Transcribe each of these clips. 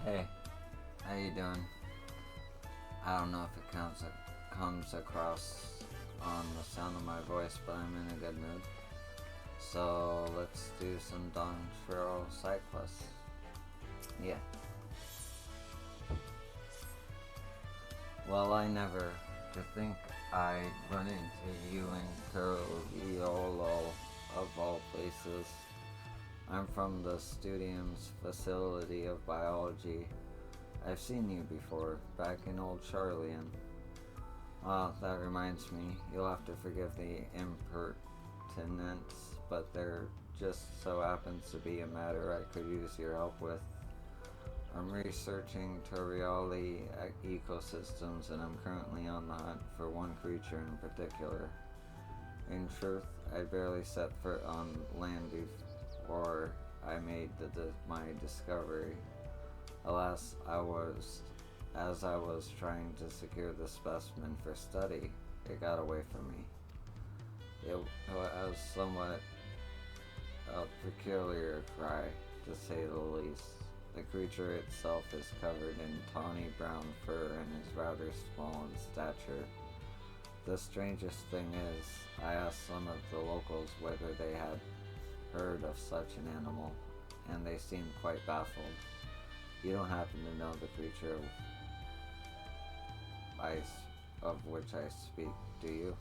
Hey, how you doing? I don't know if it comes across on the sound of my voice, but I'm in a good mood. So let's do some dawntrail side quests. Yeah. Well, I never to think I'd run into you in Caroliolo, of all places. I'm from the Studium's facility of biology. I've seen you before, back in Old Charlian. That reminds me, you'll have to forgive the impertinence, but there just so happens to be a matter I could use your help with. I'm researching Toriali ecosystems and I'm currently on the hunt for one creature in particular. In truth, I barely set foot on land before I made my discovery. Alas, as I was trying to secure the specimen for study, it got away from me. It was somewhat a peculiar cry, to say the least. The creature itself is covered in tawny brown fur and is rather small in stature. The strangest thing is, I asked some of the locals whether they had heard of such an animal, and they seemed quite baffled. You don't happen to know the creature of which I speak, do you?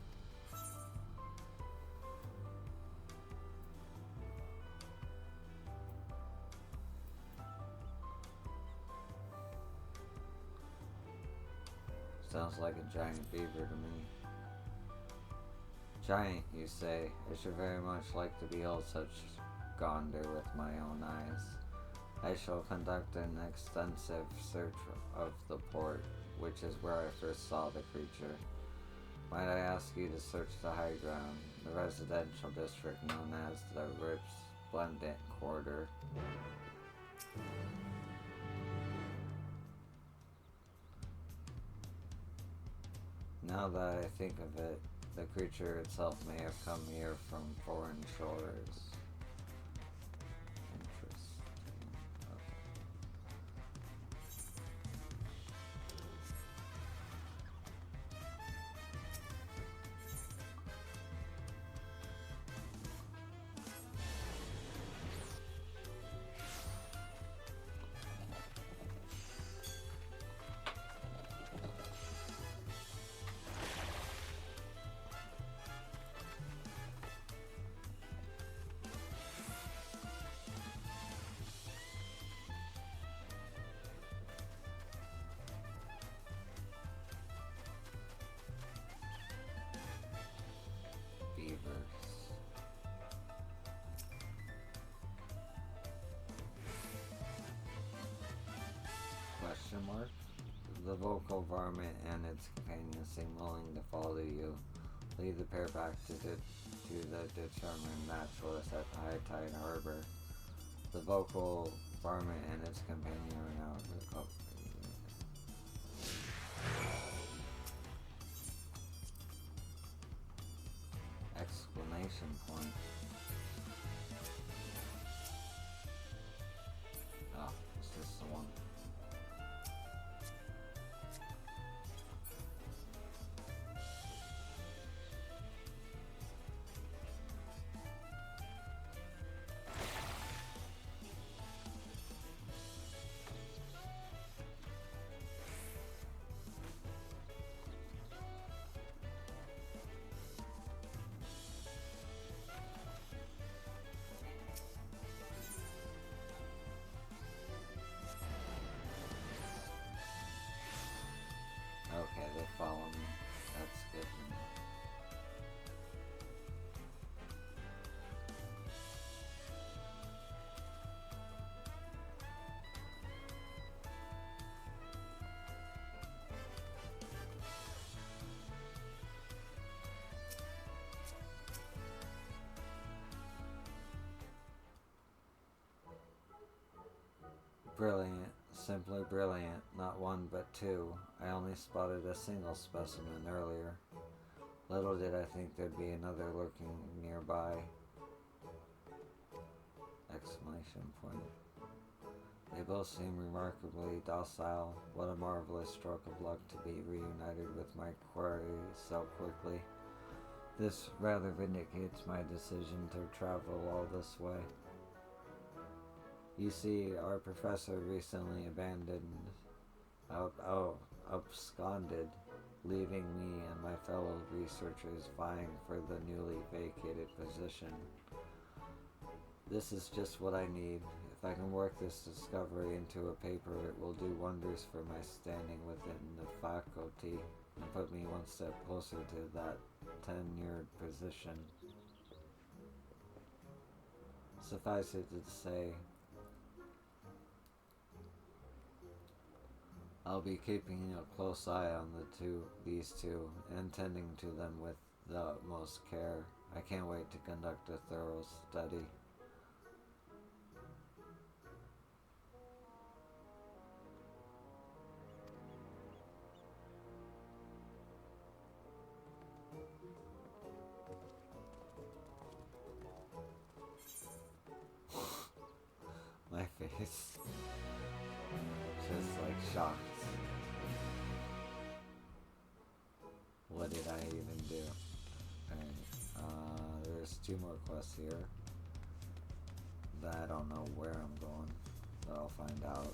Sounds like a giant beaver to me. Giant, you say? I should very much like to behold such grandeur with my own eyes. I shall conduct an extensive search of the port, which is where I first saw the creature. Might I ask you to search the high ground, the residential district known as the Resplendent Quarter? Now that I think of it, the creature itself may have come here from foreign shores. Interesting. Beavers. Question mark? The vocal varmint and its companions seem willing to follow you. Lead the pair back to the determined naturalist at the High Tide Harbor. The vocal varmint and its companion are now exclamation point. Oh, is this the one? Okay, they follow me. That's good to know. Brilliant, simply brilliant, not one but two. I only spotted a single specimen earlier. Little did I think there'd be another lurking nearby. Exclamation point. They both seem remarkably docile. What a marvelous stroke of luck to be reunited with my quarry so quickly. This rather vindicates my decision to travel all this way. You see, our professor recently absconded, leaving me and my fellow researchers vying for the newly vacated position. This is just what I need. If I can work this discovery into a paper, it will do wonders for my standing within the faculty and put me one step closer to that tenured position. Suffice it to say, I'll be keeping a close eye on these two, and tending to them with the utmost care. I can't wait to conduct a thorough study. My face, just like shocked. What did I even do? Alright, there's 2 more quests here that I don't know where I'm going, but I'll find out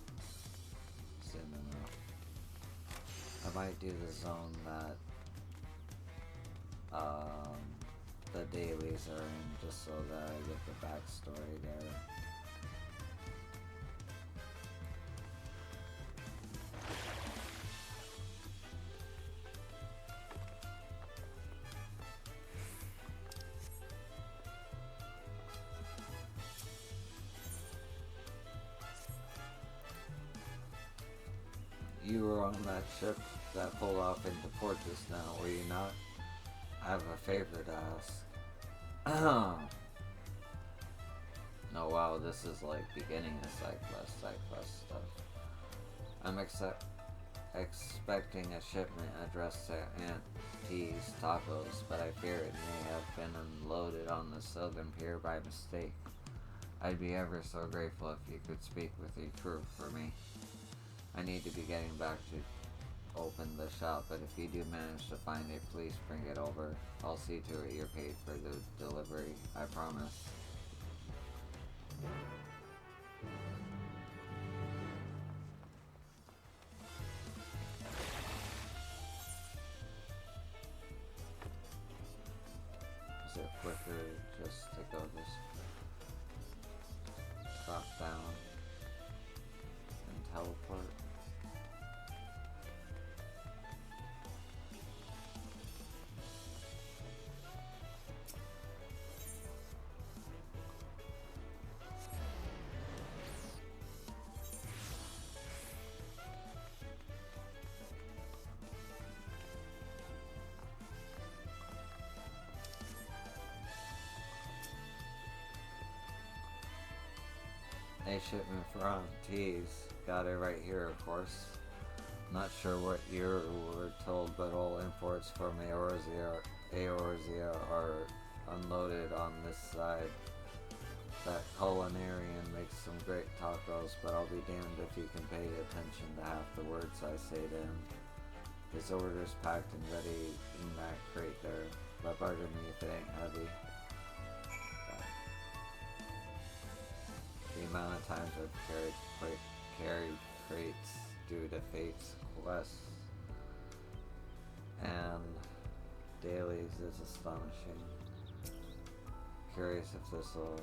soon enough. I might do the zone that the dailies are in, just so that I get the backstory there. You were on that ship that pulled off into port just now, were you not? I have a favor to ask. Oh wow, this is like beginning of side quest stuff. I'm expecting a shipment addressed to Aunt T's Tacos, but I fear it may have been unloaded on the southern pier by mistake. I'd be ever so grateful if you could speak with your crew for me. I need to be getting back to open the shop, but if you do manage to find it, please bring it over. I'll see to it you're paid for the delivery, I promise. Is it quicker just to go this drop down and teleport? A shipment for Aunt T's. Got it right here, of course. Not sure what you were told, but all imports from Eorzea are unloaded on this side. That culinarian makes some great tacos, but I'll be damned if you can pay attention to half the words I say to him. His order's packed and ready in that crate there, but pardon me if it ain't heavy. The amount of times I've carried crates due to Fate's quests and dailies is astonishing. Curious if this'll...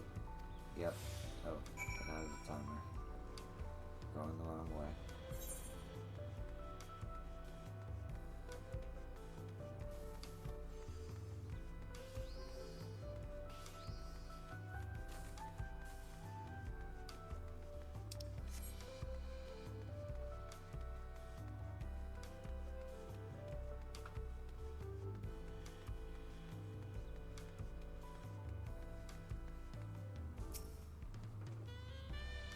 Yep. Oh, it has a timer. Going the wrong way.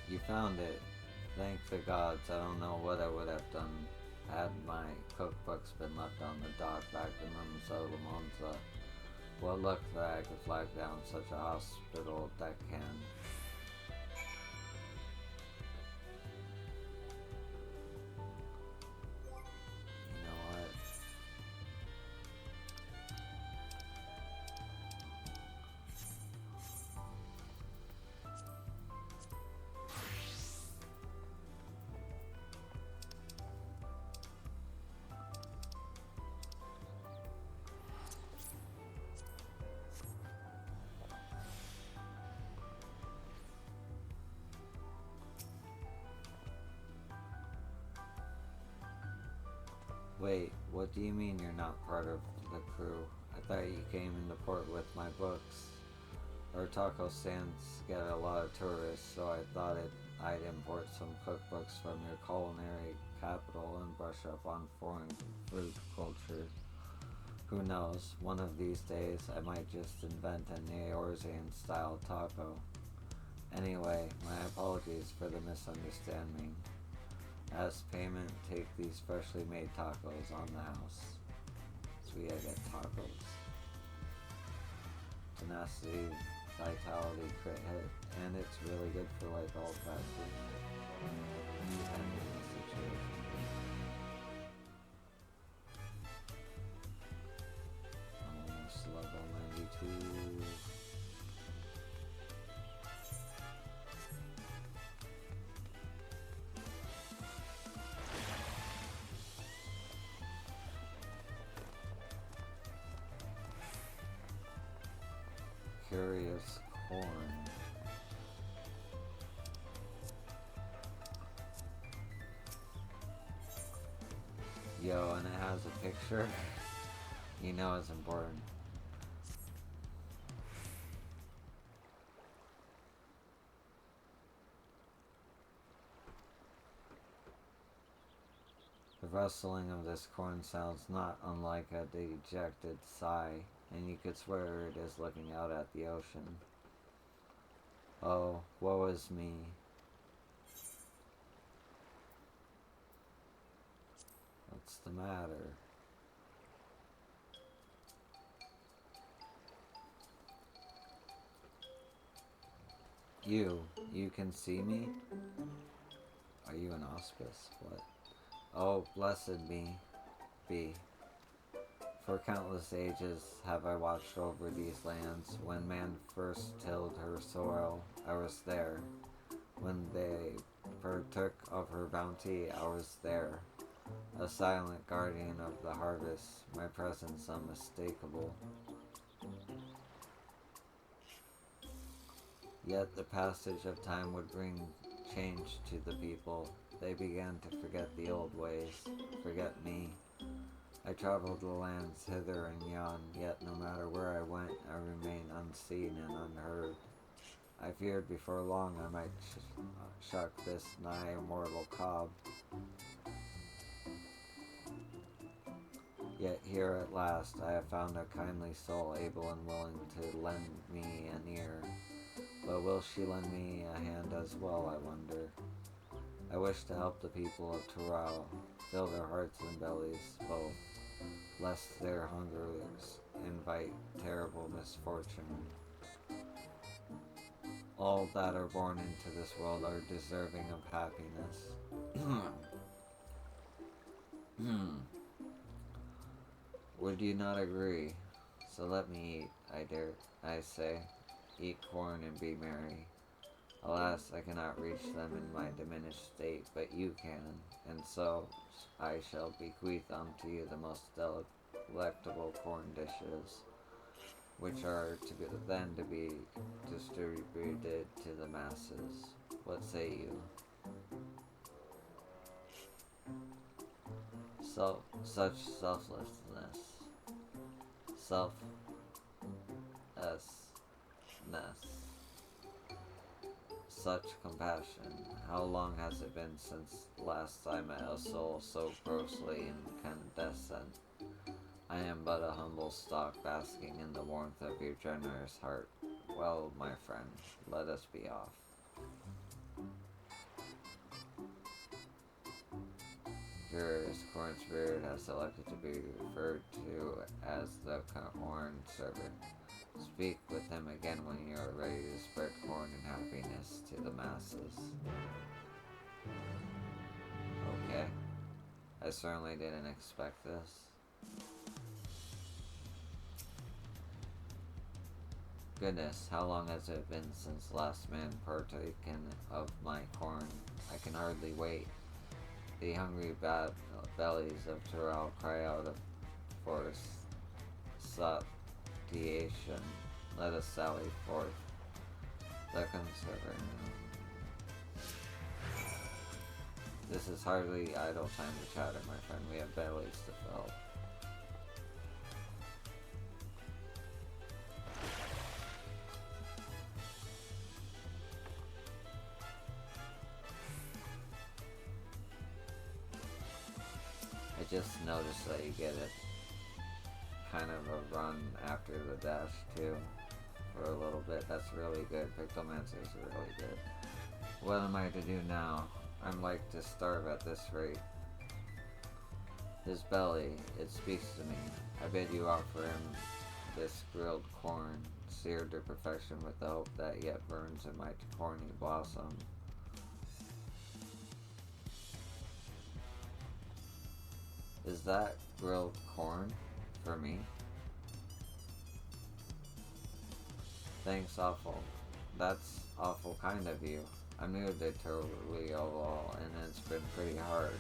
You found it. Thank the gods. I don't know what I would have done had my cookbooks been left on the dock back in Monza. What luck that I could flag down such a hospital deckhand. Wait, what do you mean you're not part of the crew? I thought you came into port with my books. Our taco stands get a lot of tourists, so I thought I'd import some cookbooks from your culinary capital and brush up on foreign food culture. Who knows, one of these days I might just invent a Neorzian style taco. Anyway, my apologies for the misunderstanding. As payment, take these freshly made tacos on the house. Sweet, I get tacos. Tenacity, vitality, crit hit, and it's really good for like all classes, depending on the situation. Almost level 92. Curious corn. Yo, and it has a picture. You know it's important. The rustling of this corn sounds not unlike a dejected sigh, and you could swear it is looking out at the ocean. Oh, woe is me. What's the matter? You can see me? Are you an auspice? What? Oh, blessed be. For countless ages have I watched over these lands. When man first tilled her soil, I was there. When they partook of her bounty, I was there. A silent guardian of the harvest, my presence unmistakable. Yet the passage of time would bring change to the people. They began to forget the old ways, forget me. I traveled the lands hither and yon, yet no matter where I went, I remained unseen and unheard. I feared before long I might shuck this nigh immortal cob. Yet here at last I have found a kindly soul able and willing to lend me an ear. But will she lend me a hand as well, I wonder? I wish to help the people of Tural, fill their hearts and bellies both, lest their hungers invite terrible misfortune. All that are born into this world are deserving of happiness. Would you not agree? So let me eat, I say. Eat corn and be merry. Alas, I cannot reach them in my diminished state, but you can, and so I shall bequeath unto you the most delectable corn dishes, which are then to be distributed to the masses. What say you? Such selflessness, such compassion. How long has it been since last I met a soul so grossly incandescent? I am but a humble stock basking in the warmth of your generous heart. Well, my friend, let us be off. Curious corn spirit has selected to be referred to as the corn servant. Speak with him again when you are ready to spread corn and happiness to the masses. Okay. I certainly didn't expect this. Goodness, how long has it been since last man partaken of my corn? I can hardly wait. The hungry bellies of Tural cry out for satiation. Let us sally forth. This is hardly idle time to chatter, my friend. We have bellies to fill. I just noticed that you get a kind of a run after the dash too for a little bit. That's really good. Pictomancer is really good. What am I to do now? I'm like to starve at this rate. His belly, it speaks to me. I bid you offer him this grilled corn, seared to perfection with the hope that yet burns in my corny blossom. Is that grilled corn for me? Thanks awful. That's awful kind of you. I'm new to totally all, and it's been pretty hard.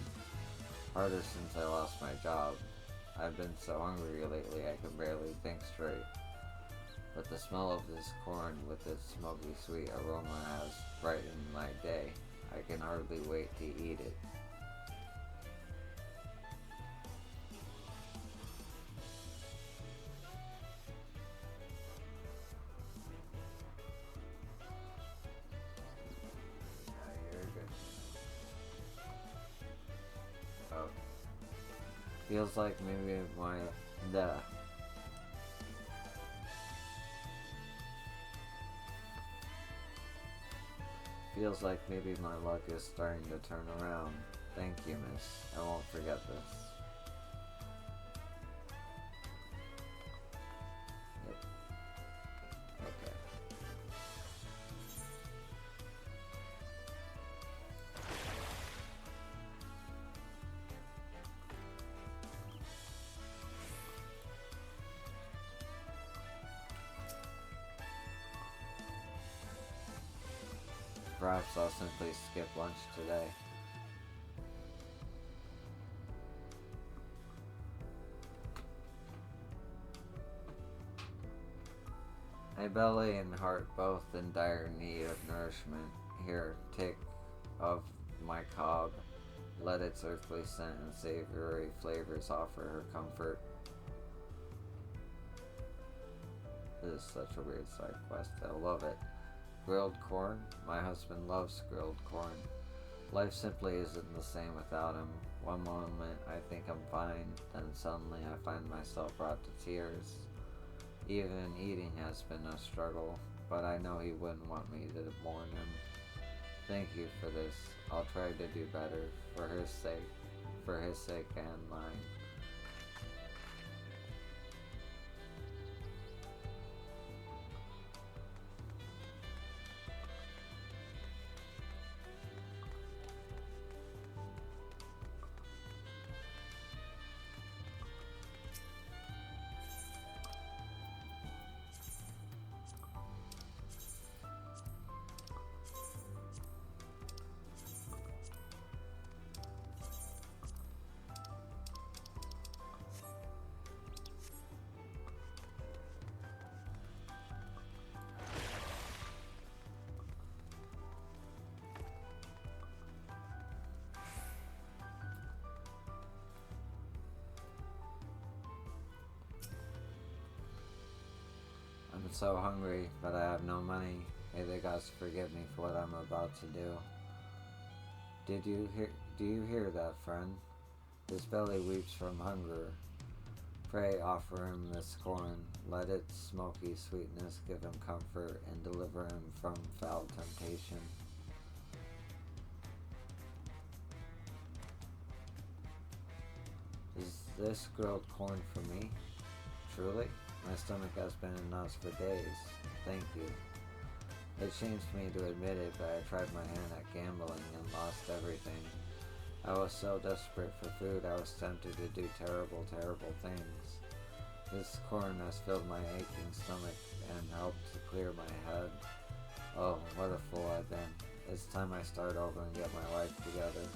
Harder since I lost my job. I've been so hungry lately I can barely think straight. But the smell of this corn with its smoky sweet aroma has brightened my day. I can hardly wait to eat it. Feels like maybe Feels like maybe my luck is starting to turn around. Thank you, miss. I won't forget this. Yep. Okay. Perhaps I'll simply skip lunch today. My belly and heart both in dire need of nourishment. Here, take of my cob. Let its earthly scent and savory flavors offer her comfort. This is such a weird side quest. I love it. Grilled corn? My husband loves grilled corn. Life simply isn't the same without him. One moment I think I'm fine, then suddenly I find myself brought to tears. Even eating has been a struggle, but I know he wouldn't want me to mourn him. Thank you for this. I'll try to do better, for his sake and mine. I'm so hungry, but I have no money. May the gods forgive me for what I'm about to do. Do you hear that, friend? His belly weeps from hunger. Pray offer him this corn. Let its smoky sweetness give him comfort and deliver him from foul temptation. Is this grilled corn for me? Truly? My stomach has been in knots for days. Thank you. It shames me to admit it, but I tried my hand at gambling and lost everything. I was so desperate for food, I was tempted to do terrible, terrible things. This corn has filled my aching stomach and helped to clear my head. Oh, what a fool I've been. It's time I start over and get my life together.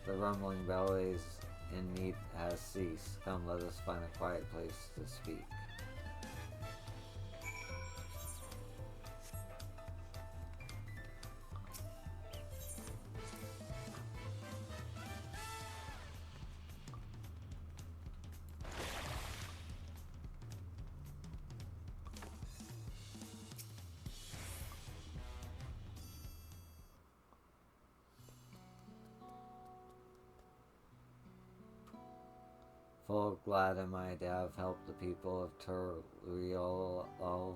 The rumbling bellies in need has ceased. Come, let us find a quiet place to speak. Full glad am I to have helped the people of Toriolo.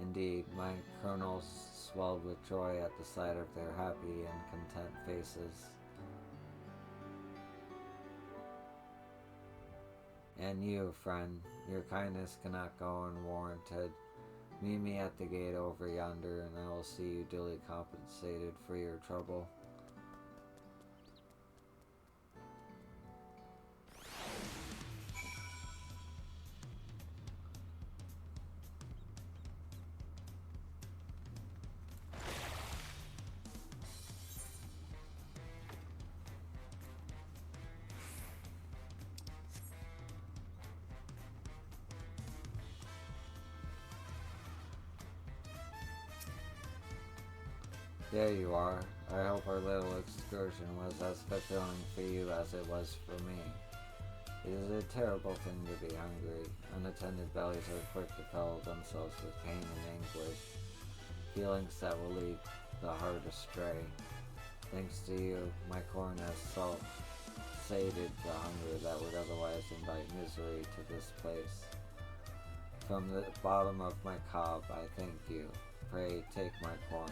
Indeed, my kernels swelled with joy at the sight of their happy and content faces. And you, friend, your kindness cannot go unwarranted. Meet me at the gate over yonder, and I will see you duly compensated for your trouble. There you are. I hope our little excursion was as fulfilling for you as it was for me. It is a terrible thing to be hungry. Unattended bellies are quick to fill themselves with pain and anguish, feelings that will lead the heart astray. Thanks to you, my corn has sated the hunger that would otherwise invite misery to this place. From the bottom of my cob, I thank you. Pray take my corn.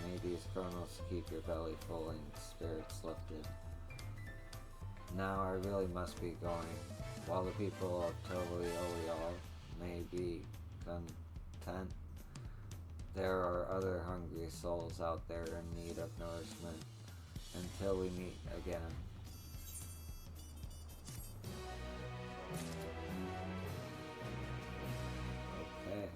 May these kernels keep your belly full and spirits lifted. Now I really must be going. While the people of Toriolo may be content, there are other hungry souls out there in need of nourishment. Until we meet again. Okay.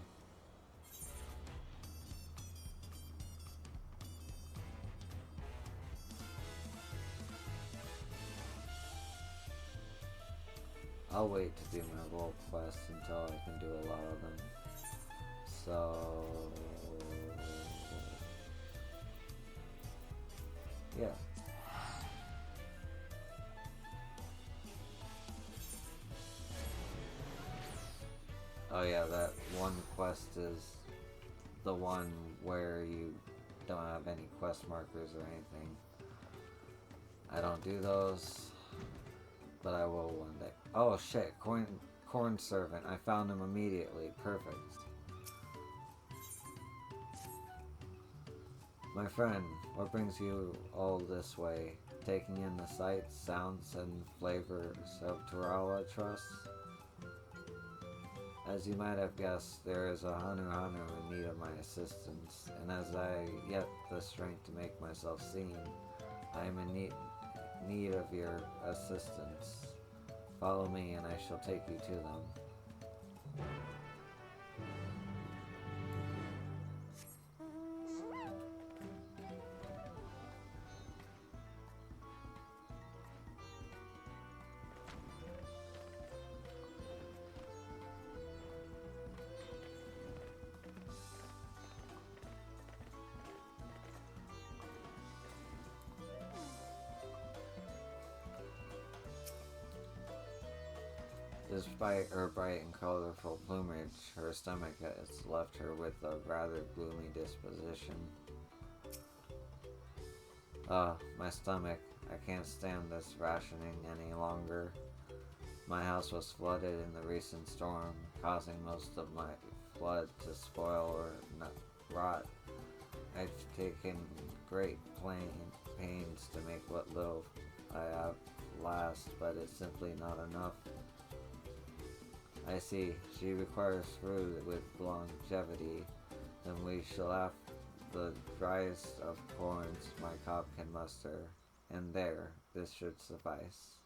I'll wait to do my role quests until I can do a lot of them. So... yeah. Oh yeah, that one quest is the one where you don't have any quest markers or anything. I don't do those, but I will one day. Oh shit, corn servant. I found him immediately. Perfect. My friend, what brings you all this way? Taking in the sights, sounds, and flavors of Tarala Trust? As you might have guessed, there is a Hanu in need of my assistance, and as I yet the strength to make myself seen, I am in need of your assistance. Follow me, and I shall take you to them. Despite her bright and colorful plumage, her stomach has left her with a rather gloomy disposition. My stomach. I can't stand this rationing any longer. My house was flooded in the recent storm, causing most of my flood to spoil or not rot. I've taken great pains to make what little I have last, but it's simply not enough. I see. She requires food with longevity. Then we shall have the driest of corns my cob can muster. And there, this should suffice.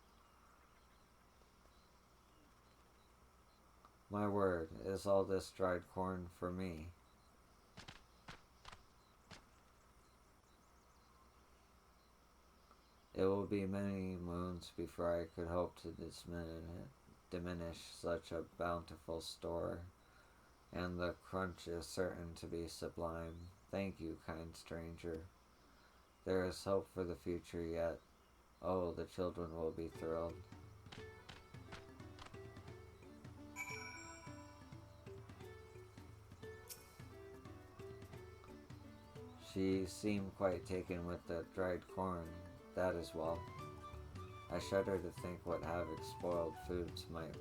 My word, is all this dried corn for me? It will be many moons before I could hope to diminish such a bountiful store, and the crunch is certain to be sublime. Thank you, kind stranger. There is hope for the future yet. Oh, the children will be thrilled. She seemed quite taken with the dried corn. That is well. I shudder to think what havoc spoiled foods might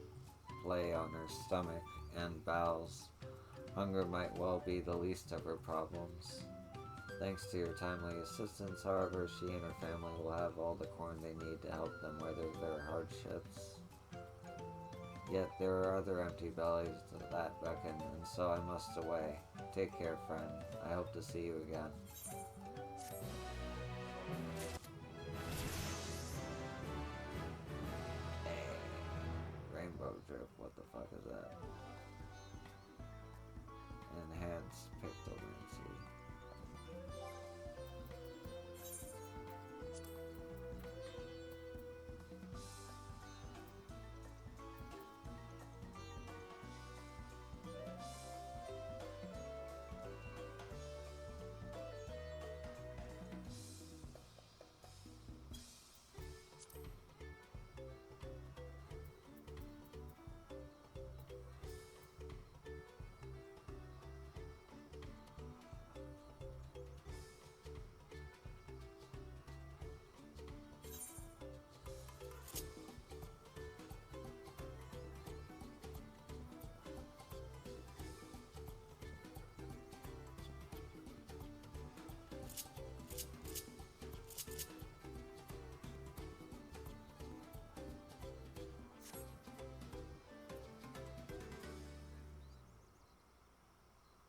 play on her stomach and bowels. Hunger might well be the least of her problems. Thanks to your timely assistance, however, she and her family will have all the corn they need to help them weather their hardships. Yet there are other empty bellies that beckon, and so I must away. Take care, friend. I hope to see you again. Rainbow drip, what the fuck is that? Enhanced pictomancy.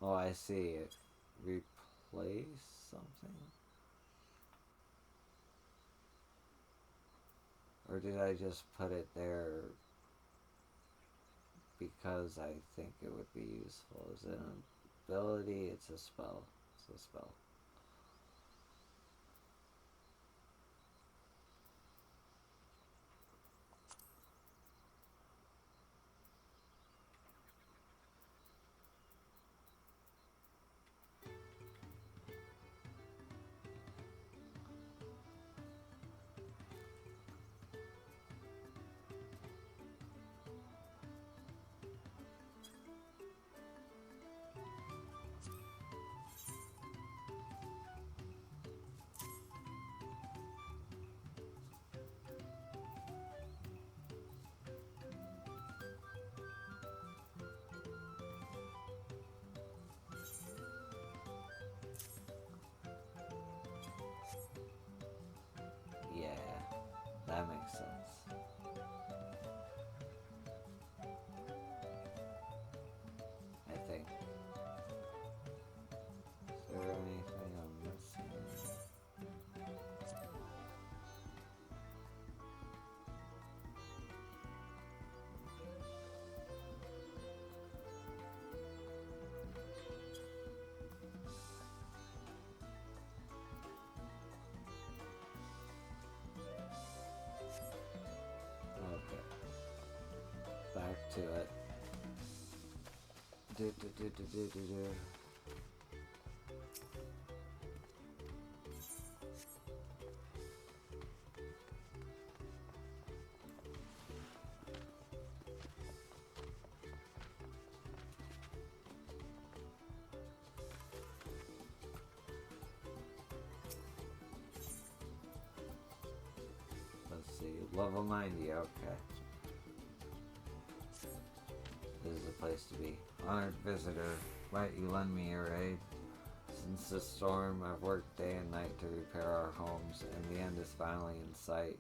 Oh, I see it. Replace something? Or did I just put it there because I think it would be useful? Is it an ability? It's a spell. It's a spell. Yeah, that makes sense. I think. Is there anything I'm missing? Okay, back to it. Do do do do do do do. Let's see, level 90, okay. This is a place to be. Honored visitor, might you lend me your aid? Since the storm, I've worked day and night to repair our homes, and the end is finally in sight.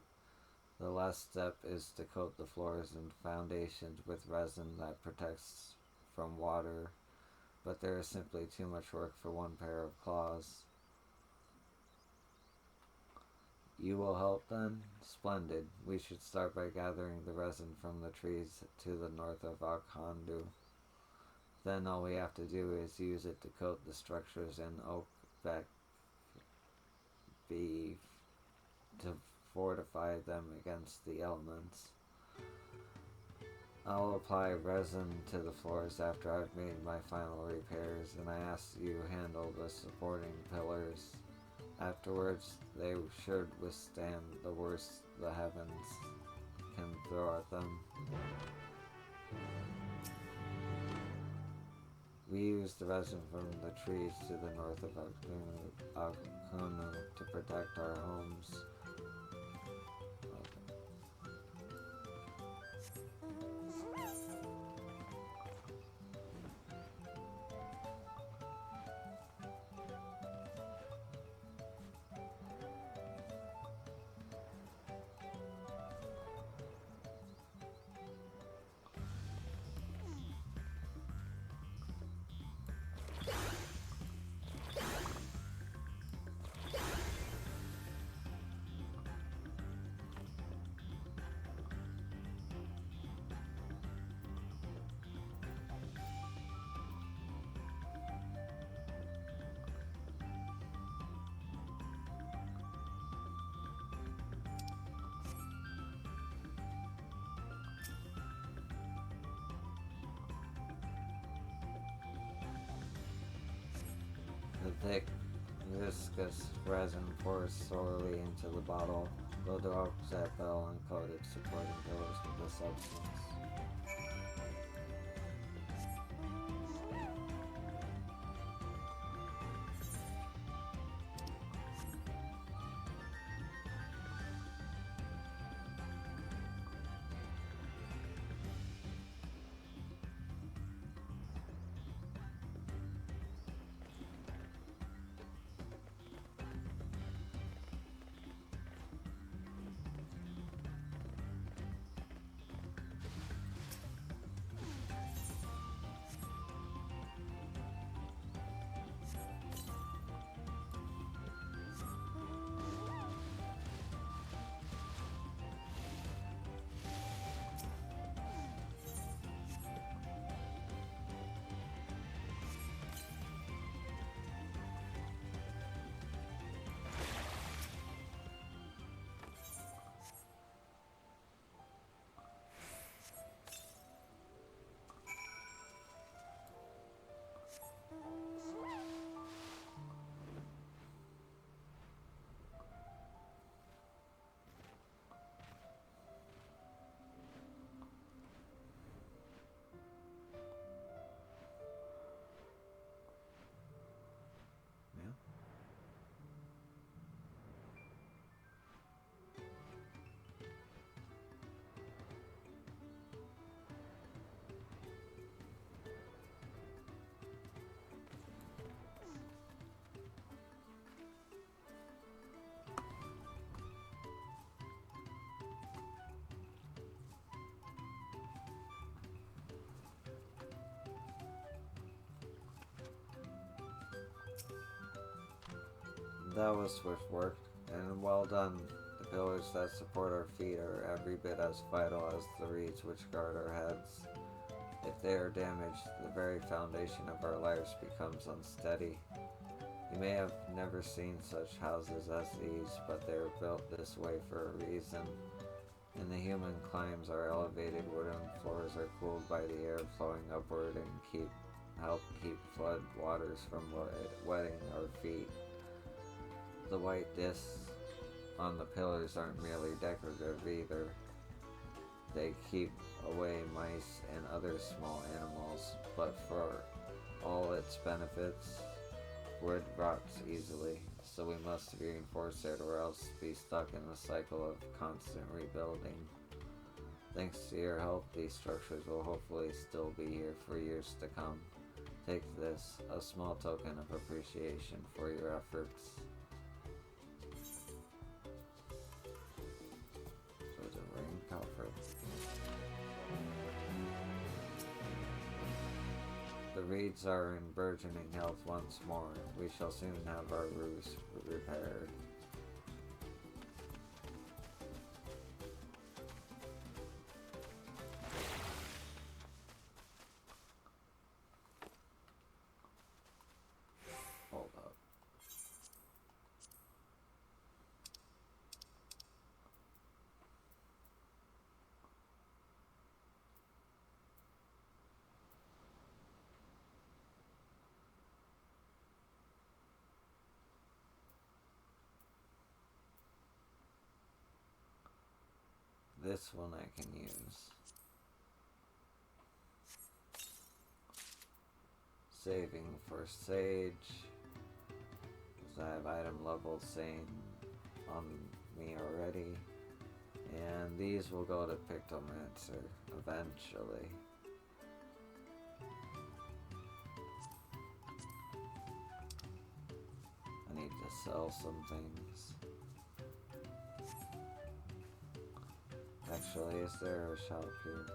The last step is to coat the floors and foundations with resin that protects from water, but there is simply too much work for one pair of claws. You will help then? Splendid. We should start by gathering the resin from the trees to the north of Akhandu. Then all we have to do is use it to coat the structures in oak beech beef to fortify them against the elements. I'll apply resin to the floors after I've made my final repairs, and I ask you handle the supporting pillars. Afterwards, they should withstand the worst the heavens can throw at them. We use the resin from the trees to the north of Akunu to protect our homes. Okay. The thick, viscous resin pours slowly into the bottle. Blow the offset bell and coat its supporting pillars with the substance. Yeah. That was swift work, and well done. The pillars that support our feet are every bit as vital as the reeds which guard our heads. If they are damaged, the very foundation of our lives becomes unsteady. You may have never seen such houses as these, but they are built this way for a reason. In the human climes, our elevated wooden floors are cooled by the air flowing upward and help keep flood waters from wetting our feet. The white discs on the pillars aren't merely decorative either. They keep away mice and other small animals, but for all its benefits, wood rots easily, so we must reinforce it or else be stuck in the cycle of constant rebuilding. Thanks to your help, these structures will hopefully still be here for years to come. Take this, a small token of appreciation for your efforts. So it's a ring comfort. The reeds are in burgeoning health once more. We shall soon have our roofs repaired. Hold up. This one I can use. Saving for sage. Because I have item level same on me already. And these will go to Pictomancer eventually. I need to sell some things. Actually, is there a shop here?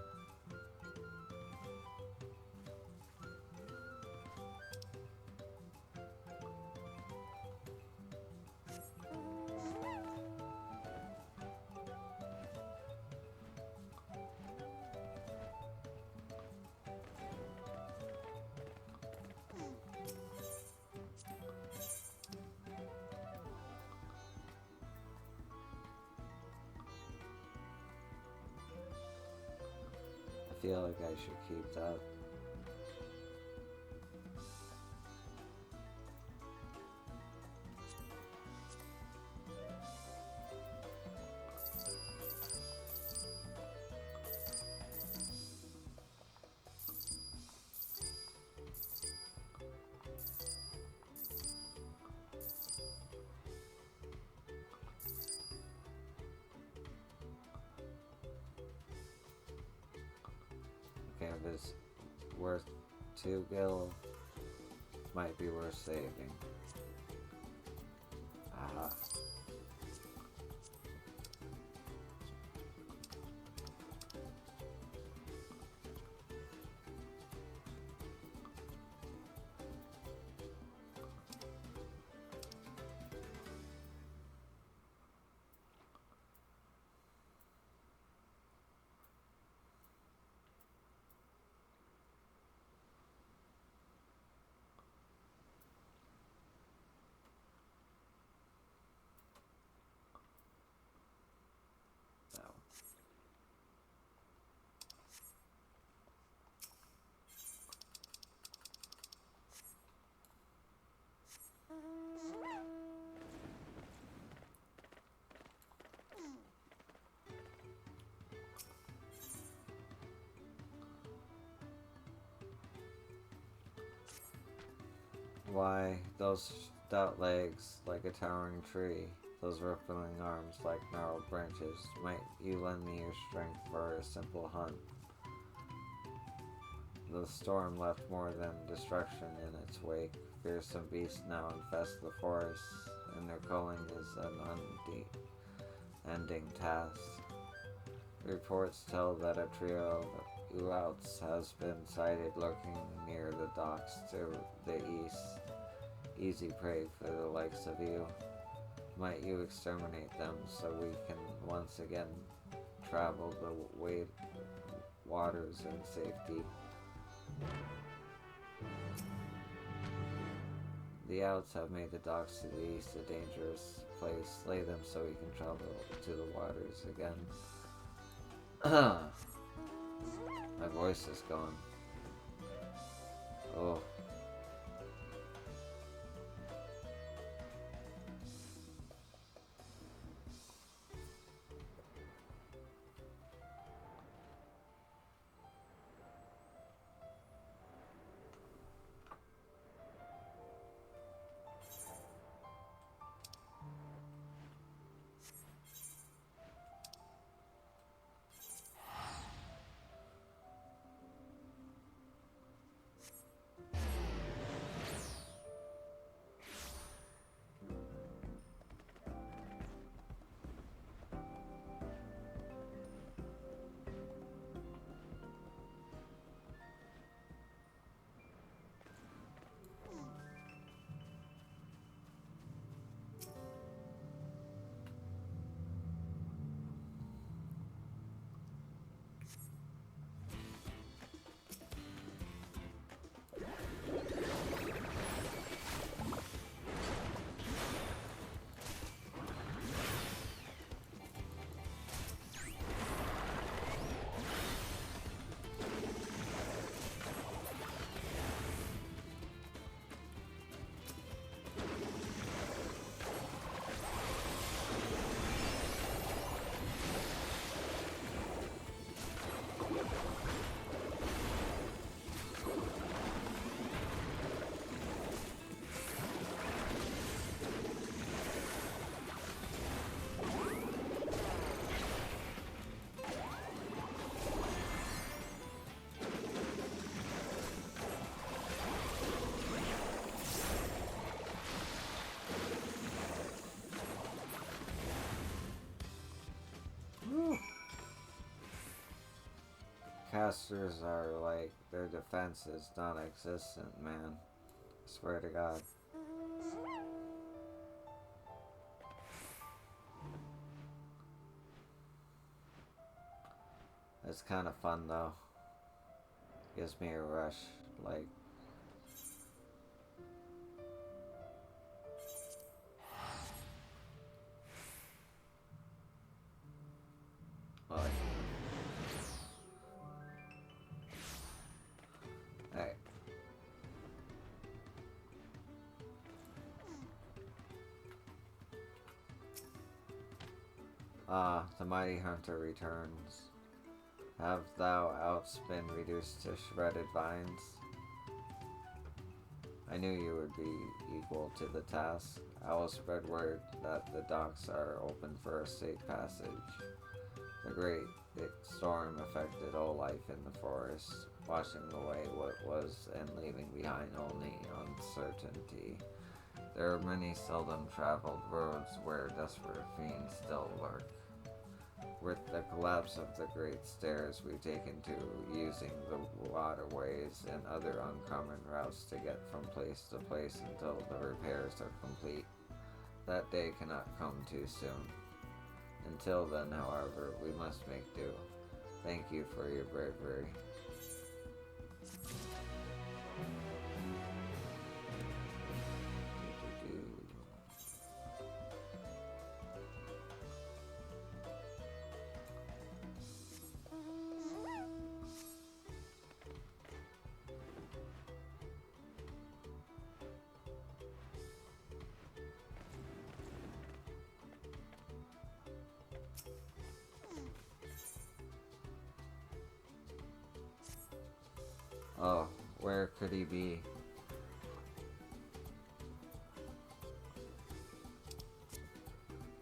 I feel like I should keep that. Okay, if it's worth 2 gil, might be worth saving. Aha. Why, those stout legs like a towering tree, those rippling arms like gnarled branches, might you lend me your strength for a simple hunt? The storm left more than destruction in its wake. Fearsome beasts now infest the forests, and their culling is an unending task. Reports tell that a trio of Uouts has been sighted lurking near the docks to the east. Easy prey for the likes of you. Might you exterminate them so we can once again travel the waters in safety? The Outs have made the docks to the east a dangerous place. Slay them so we can travel to the waters again. My voice is gone. Oh. casters are like their defense is non-existent, man. I swear to God. It's kind of fun though. Gives me a rush. Like, like, hey. The mighty hunter returns. Have thou outs been reduced to shredded vines? I knew you would be equal to the task. I will spread word that the docks are open for a safe passage. The great storm affected all life in the forest, washing away what was and leaving behind only uncertainty. There are many seldom traveled roads where desperate fiends still lurk. With the collapse of the great stairs, we've taken to using the waterways and other uncommon routes to get from place to place until the repairs are complete. That day cannot come too soon. Until then, however, we must make do. Thank you for your bravery. Oh, where could he be?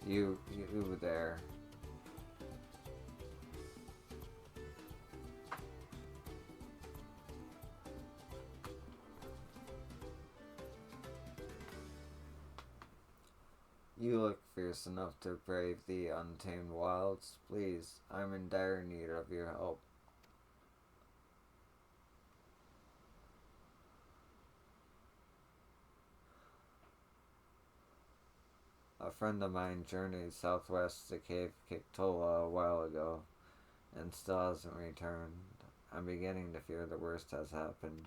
You there. You look fierce enough to brave the untamed wilds. Please, I'm in dire need of your help. A friend of mine journeyed southwest to Cave Kiktola a while ago, and still hasn't returned. I'm beginning to fear the worst has happened.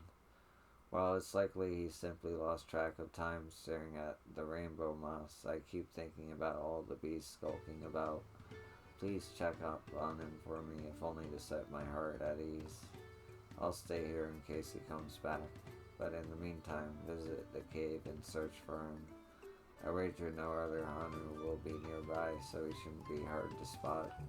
While it's likely he simply lost track of time staring at the rainbow moss, I keep thinking about all the beasts skulking about. Please check up on him for me, if only to set my heart at ease. I'll stay here in case he comes back, but in the meantime, visit the cave and search for him. I wager no other Hanu will be nearby, so he shouldn't be hard to spot.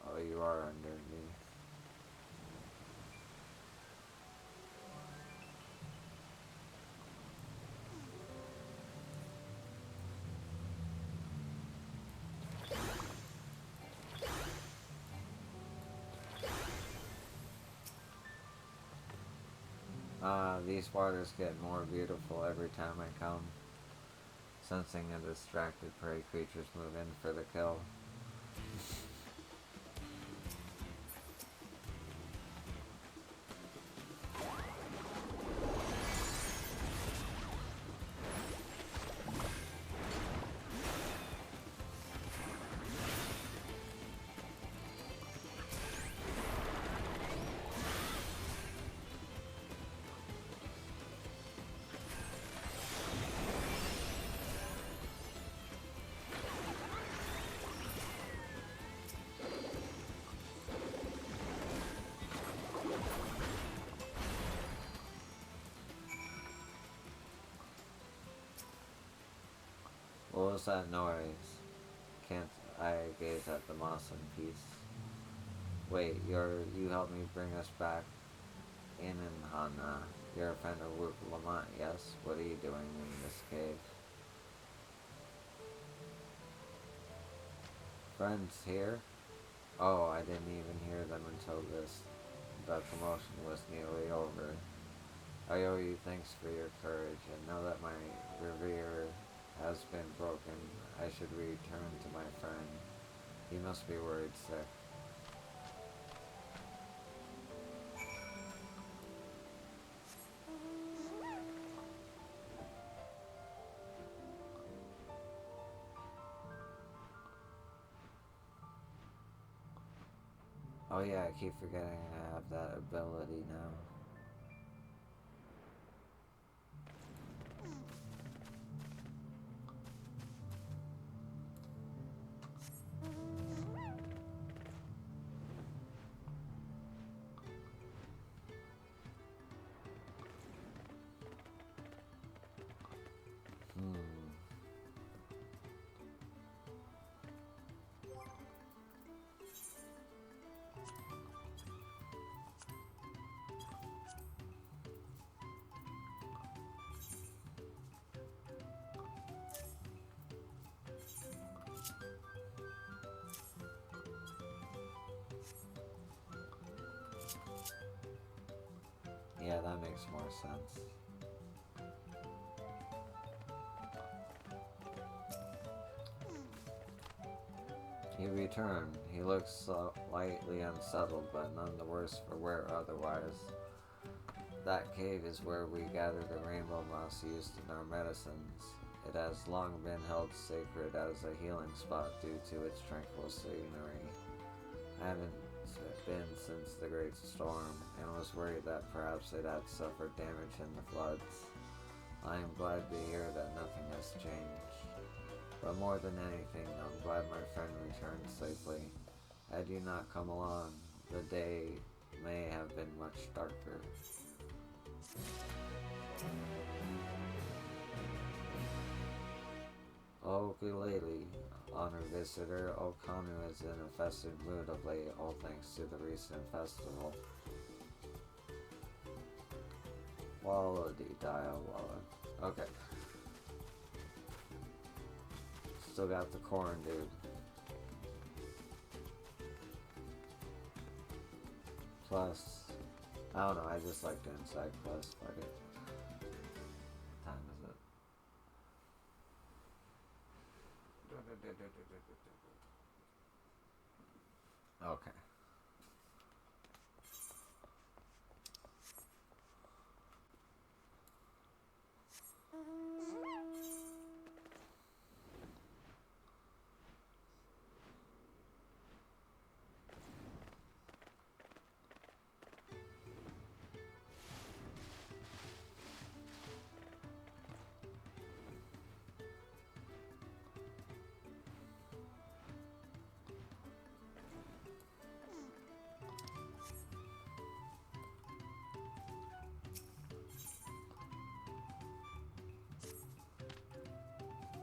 Oh, you are underneath. These waters get more beautiful every time I come. Sensing a distracted prey creatures move in for the kill. What was that noise? Can't I gaze at the moss in peace? Wait, you helped me bring us back in Hana. You're a friend of Luke Lamont, yes? What are you doing in this cave? Friends here? Oh, I didn't even hear them until the commotion was nearly over. I owe you thanks for your courage, and now that my revere has been broken, I should return to my friend. He must be worried sick. Oh yeah, I keep forgetting I have that ability now. Hmm. Yeah, that makes more sense. He returned. He looks slightly unsettled, but none the worse for wear otherwise. That cave is where we gather the rainbow moss used in our medicines. It has long been held sacred as a healing spot due to its tranquil scenery. I haven't been since the great storm, and was worried that perhaps it had suffered damage in the floods. I am glad to hear that nothing has changed. But more than anything, I'm glad my friend returned safely. Had you not come along, the day may have been much darker. Oh, ukulele, honored visitor. Okanu is in a festive mood of late, all thanks to the recent festival. Walla-dee-dial-walla. Okay. Still got the corn, dude. Plus, I don't know, I just like doing side quests. Fuck it. What time is it? Okay.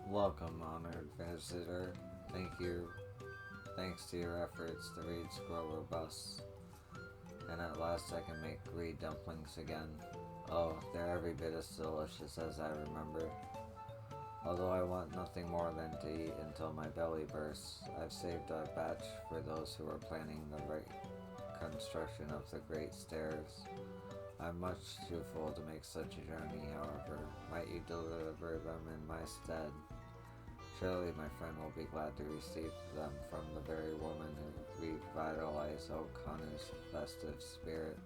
Welcome, honored visitor. Thank you. Thanks to your efforts, the reeds grow robust. And at last I can make reed dumplings again. Oh, they're every bit as delicious as I remember. Although I want nothing more than to eat until my belly bursts, I've saved a batch for those who are planning the construction of the great stairs. I'm much too full to make such a journey, however. Might you deliver them in my stead? Surely my friend will be glad to receive them from the very woman who revitalized Okanu's festive spirit.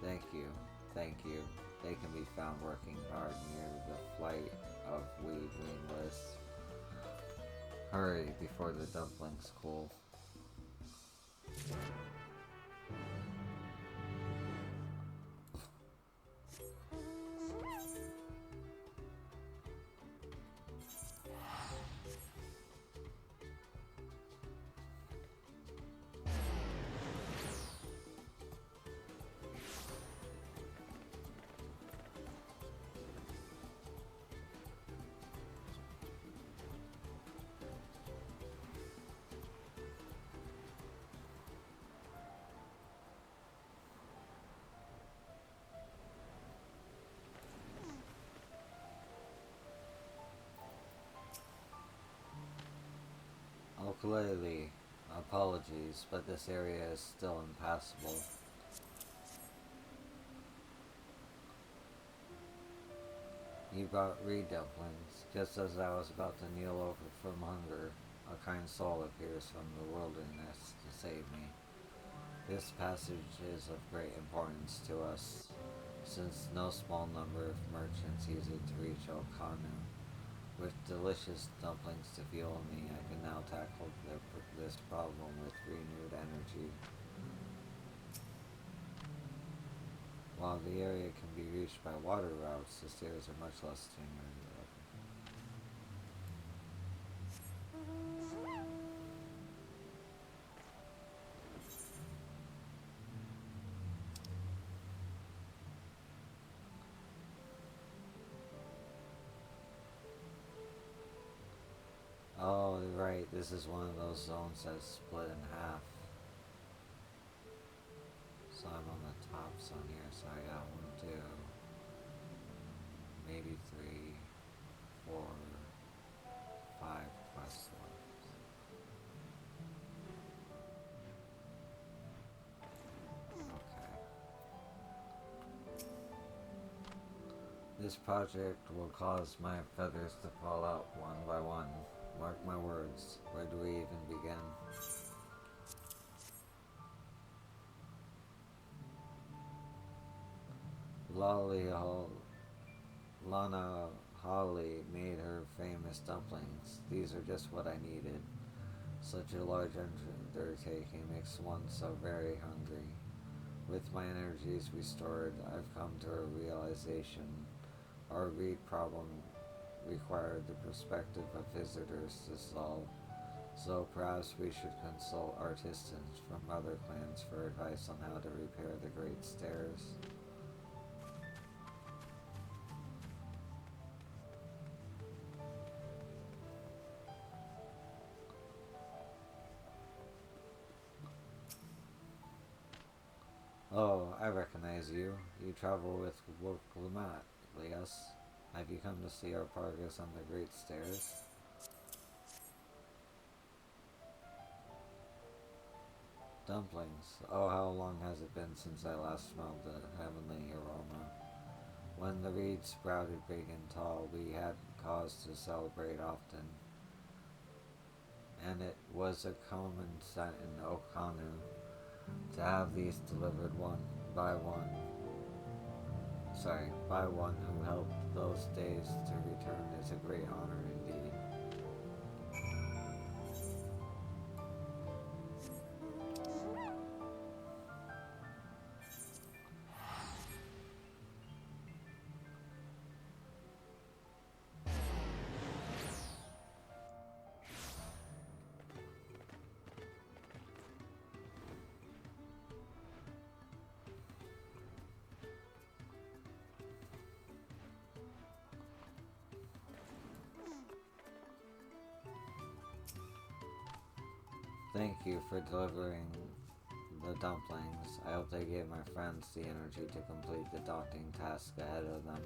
Thank you, thank you. They can be found working hard near the flight of wingless. Hurry before the dumplings cool. Ukulele, apologies, but this area is still impassable. You brought reed dumplings, just as I was about to kneel over from hunger. A kind soul appears from the wilderness to save me. This passage is of great importance to us, since no small number of merchants use it to reach Okanu. With delicious dumplings to fuel me, I can now tackle this problem with renewed energy. While the area can be reached by water routes, the stairs are much less strenuous. Oh, right, this is one of those zones that's split in half. So I'm on the top zone here, so I got 1, 2, maybe 3, 4, 5 quests left. Okay. This project will cause my feathers to fall out one by one. Mark my words. Where do we even begin? Lana Holly made her famous dumplings. These are just what I needed. Such a large undertaking makes one so very hungry. With my energies restored, I've come to a realization. Our reed problem required the perspective of visitors to solve, so perhaps we should consult artisans from other clans for advice on how to repair the great stairs. Oh, I recognize you. You travel with Woklamat, yes? Have you come to see our progress on the Great Stairs? Dumplings. Oh, how long has it been since I last smelled the heavenly aroma? When the reeds sprouted big and tall, we had cause to celebrate often. And it was a common sight in Okanu to have these delivered one by one. By one who helped those days to return is a great honor indeed. Thank you for delivering the dumplings. I hope they gave my friends the energy to complete the daunting task ahead of them.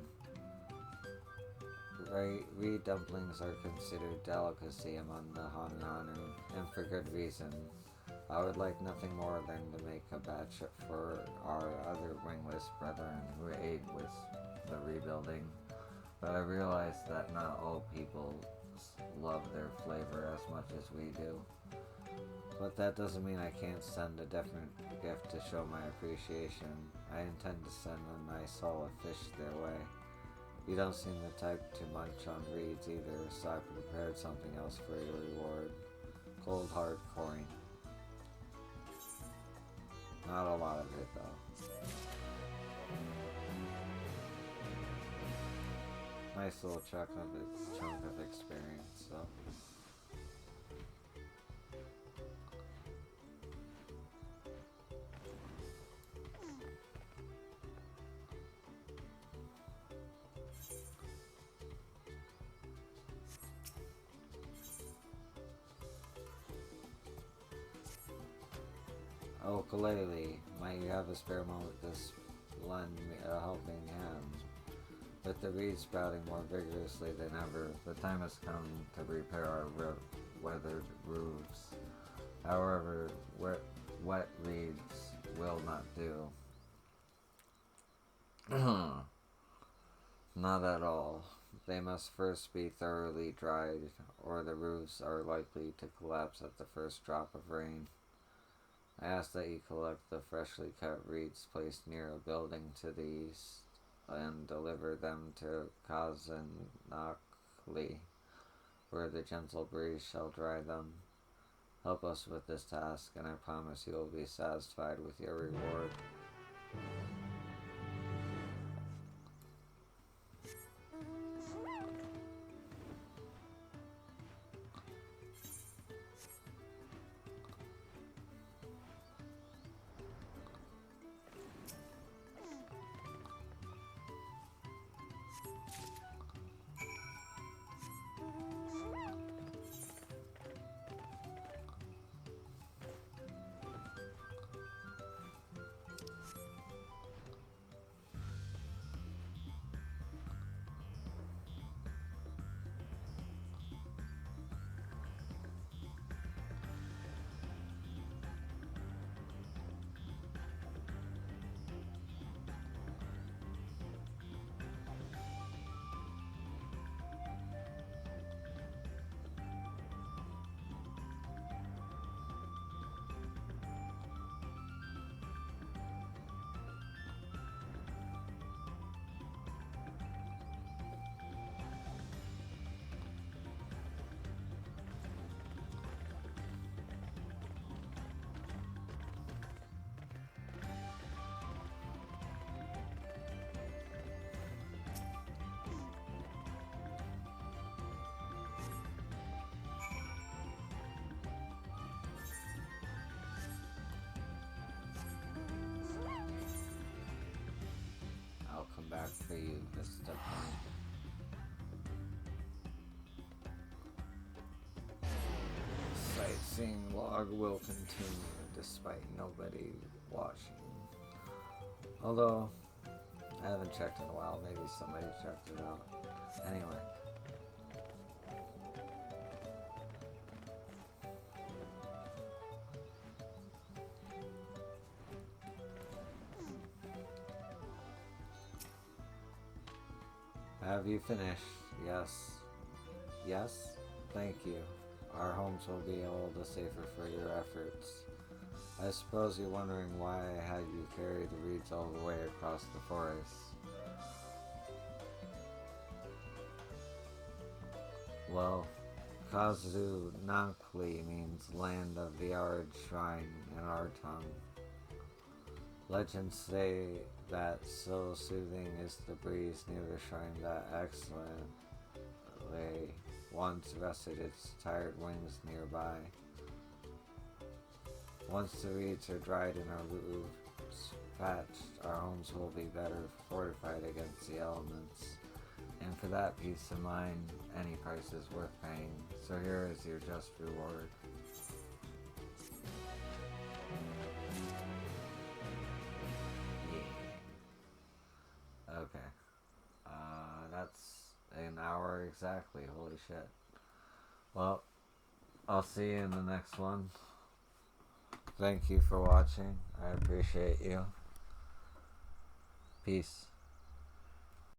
Reed dumplings are considered delicacy among the Hanu, and for good reason. I would like nothing more than to make a batch for our other wingless brethren who aid with the rebuilding, but I realize that not all people love their flavor as much as we do. But that doesn't mean I can't send a definite gift to show my appreciation. I intend to send a nice solid fish their way. You don't seem the type to munch on reeds either, so I prepared something else for your reward. Cold hard coin. Not a lot of it though. Nice little chunk of experience though. Ukulele, might you have a spare moment to lend me a helping hand? With the reeds sprouting more vigorously than ever, the time has come to repair our weathered roofs. However, wet reeds will not do. Not at all. They must first be thoroughly dried, or the roofs are likely to collapse at the first drop of rain. I ask that you collect the freshly cut reeds placed near a building to the east and deliver them to Kazanakli, where the gentle breeze shall dry them. Help us with this task, and I promise you will be satisfied with your reward. I'll come back for you, Mr. Pine. Sightseeing log will continue despite nobody watching. Although, I haven't checked in a while, maybe somebody checked it out. Anyway. Have you finished? Yes. Yes? Thank you. Our homes will be all the safer for your efforts. I suppose you're wondering why I had you carry the reeds all the way across the forest. Well, Kazu Nankli means land of the Ard Shrine in our tongue. Legends say that so soothing is the breeze near the shrine that excellently once rested its tired wings nearby. Once the reeds are dried and our roofs patched, our homes will be better fortified against the elements. And for that peace of mind, any price is worth paying. So here is your just reward. Yeah. Okay. That's an hour exactly. Holy shit. Well, I'll see you in the next one. Thank you for watching. I appreciate you. Peace.